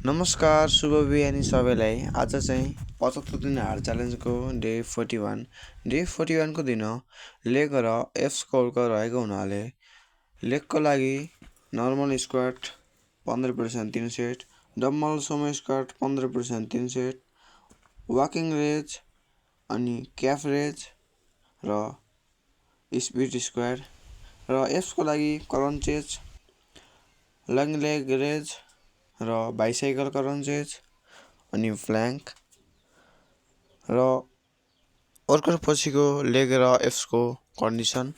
नमस्कार शुभ बिहानी सबैलाई। आज चाहिँ 75 दिन हार च्यालेन्जको डे 41। डे 41 को दिन लेग र एफ स्कोरको रहेको हुनाले लेगको लागि नर्मल स्क्वाट 15% 3 सेट, डम्बल सोमो स्क्वाट 15% 3 सेट, वाकिङ रेज अनि क्याफ रेज र स्पिड स्क्वाड र एफको लागि क्रन्चेस, लङ लेग रेज र बाइसाइकल क्रन्चेस अनि फ्ल्याङ्क र वर्कआउट पछिको लेग र एफ्सको कन्डिसन।